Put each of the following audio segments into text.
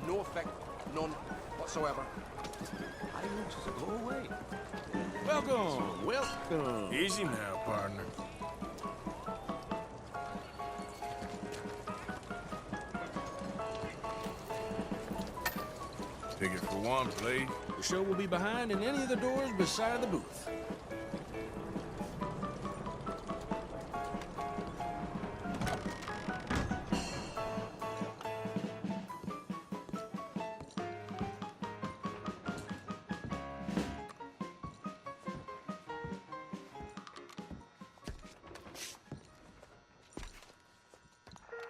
no effect, none whatsoever. I want you to go away. Welcome, welcome. Easy now, partner. Ticket for one, please. The show will be behind in any of the doors beside the booth.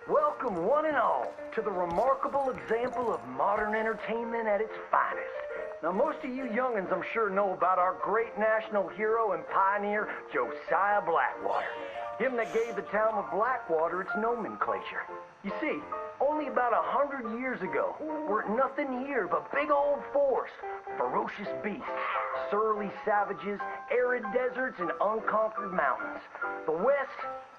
Welcome, one and all, to the remarkable example of modern entertainment at its finest. Now, most of you youngins, I'm sure, know about our great national hero and pioneer, Josiah Blackwater. Him that gave the town of Blackwater its nomenclature. You see, only about 100 years ago, weren't nothing here but big old forests, ferocious beasts, surly savages, arid deserts, and unconquered mountains. The West,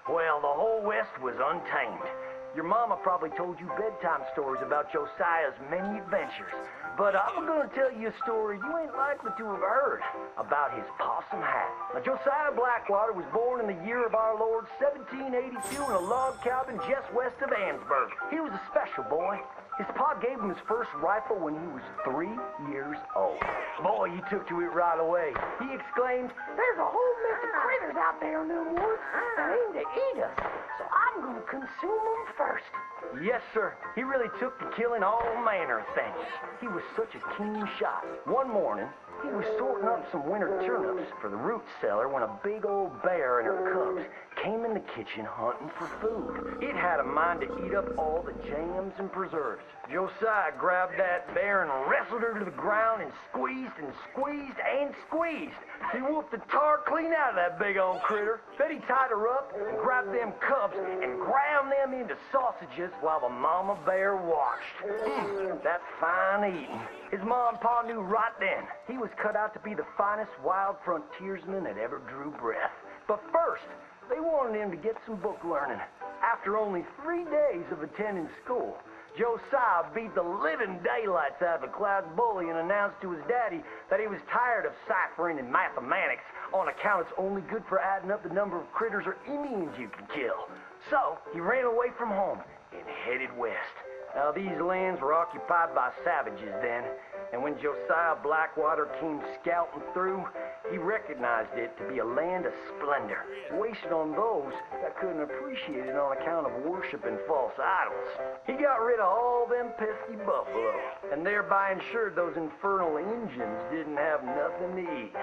well, the whole West was untamed. Your mama probably told you bedtime stories about Josiah's many adventures. But I'm gonna tell you a story you ain't likely to have heard about his possum hat. Now, Josiah Blackwater was born in the year of our Lord 1782 in a log cabin just west of Ansburg. He was a special boy. His pa gave him his first rifle when he was 3 years old. Boy, he took to it right away. He exclaimed, "There's a whole mess of critters out there in the woods that aim to eat us, so I'm gonna consume them first." Yes, sir. He really took to killing all manner of things. He was such a keen shot. One morning, he was sorting up some winter turnips for the root cellar when a big old bear and her cubs came in the kitchen hunting for food. It had a mind to eat up all the jams and preserves. Josiah grabbed that bear and wrestled her to the ground and squeezed and squeezed and squeezed. He whooped the tar clean out of that big old critter. Then he tied her up and grabbed them cubs and ground them into sausages while the mama bear watched. That's fine eating. His mom and pa knew right then he was cut out to be the finest wild frontiersman that ever drew breath. But first, they wanted him to get some book learning. After only 3 days of attending school, Josiah beat the living daylights out of a class bully and announced to his daddy that he was tired of ciphering and mathematics on account it's only good for adding up the number of critters or Indians you can kill. So he ran away from home and headed west. Now, these lands were occupied by savages then, and when Josiah Blackwater came scouting through, he recognized it to be a land of splendor, wasted on those that couldn't appreciate it on account of worshiping false idols. He got rid of all them pesky buffalo, and thereby ensured those infernal Injuns didn't have nothing to eat.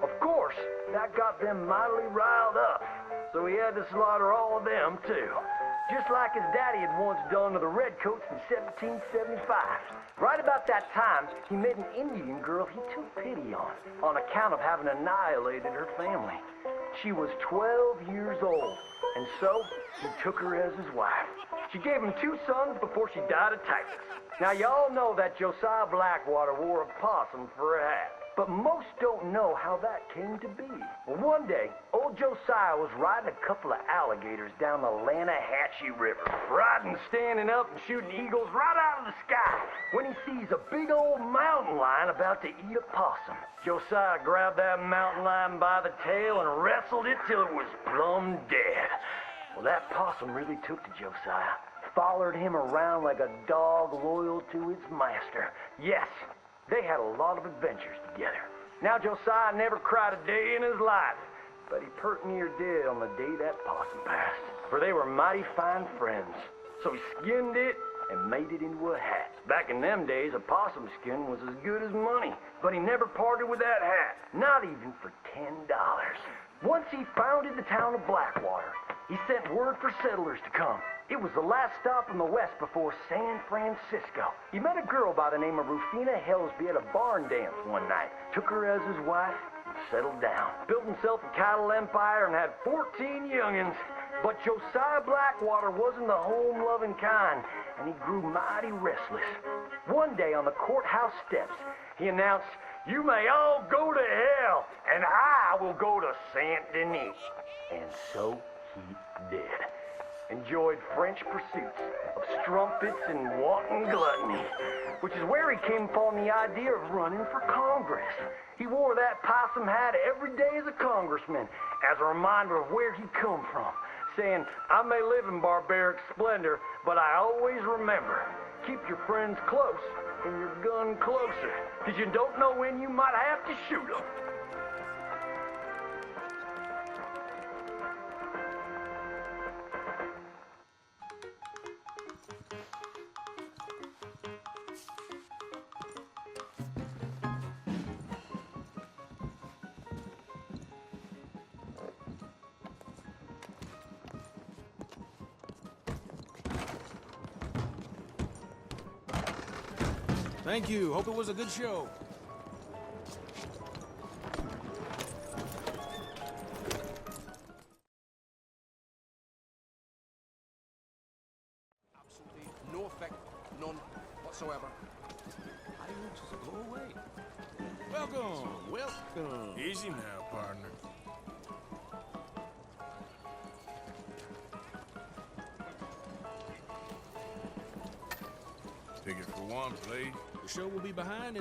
Of course, that got them mightily riled up, so he had to slaughter all of them too. Just like his daddy had once done to the Redcoats in 1775. Right about that time, he met an Indian girl he took pity on account of having annihilated her family. She was 12 years old, and so he took her as his wife. She gave him 2 sons before she died of typhus. Now, y'all know that Josiah Blackwater wore a possum for a hat. But most don't know how that came to be. Well, one day, old Josiah was riding a couple of alligators down the Lanahatchee River. Riding, standing up, and shooting eagles right out of the sky when he sees a big old mountain lion about to eat a possum. Josiah grabbed that mountain lion by the tail and wrestled it till it was plumb dead. Well, that possum really took to Josiah. Followed him around like a dog loyal to its master. Yes. They had a lot of adventures together. Now, Josiah never cried a day in his life, but he pert near did on the day that possum passed, for they were mighty fine friends. So he skinned it and made it into a hat. Back in them days, a possum skin was as good as money, but he never parted with that hat, not even for $10. Once he founded the town of Blackwater, he sent word for settlers to come. It was the last stop in the west before San Francisco. He met a girl by the name of Rufina Helsby at a barn dance one night, took her as his wife, and settled down. Built himself a cattle empire and had 14 youngins. But Josiah Blackwater wasn't the home-loving kind, and he grew mighty restless. One day on the courthouse steps, he announced, "You may all go to hell, and I will go to Saint Denis." And so he did. enjoyed French pursuits of strumpets and wanton gluttony, which is where he came upon the idea of running for Congress. He wore that possum hat every day as a congressman, as a reminder of where he come from, saying, I may live in barbaric splendor, but I always remember, keep your friends close and your gun closer, because you don't know when you might have to shoot them. Thank you. Hope it was a good show. Absolutely no effect, none whatsoever. Fireworks is a blow away. Welcome. Easy now, partner. Ticket for one, please. The show will be behind in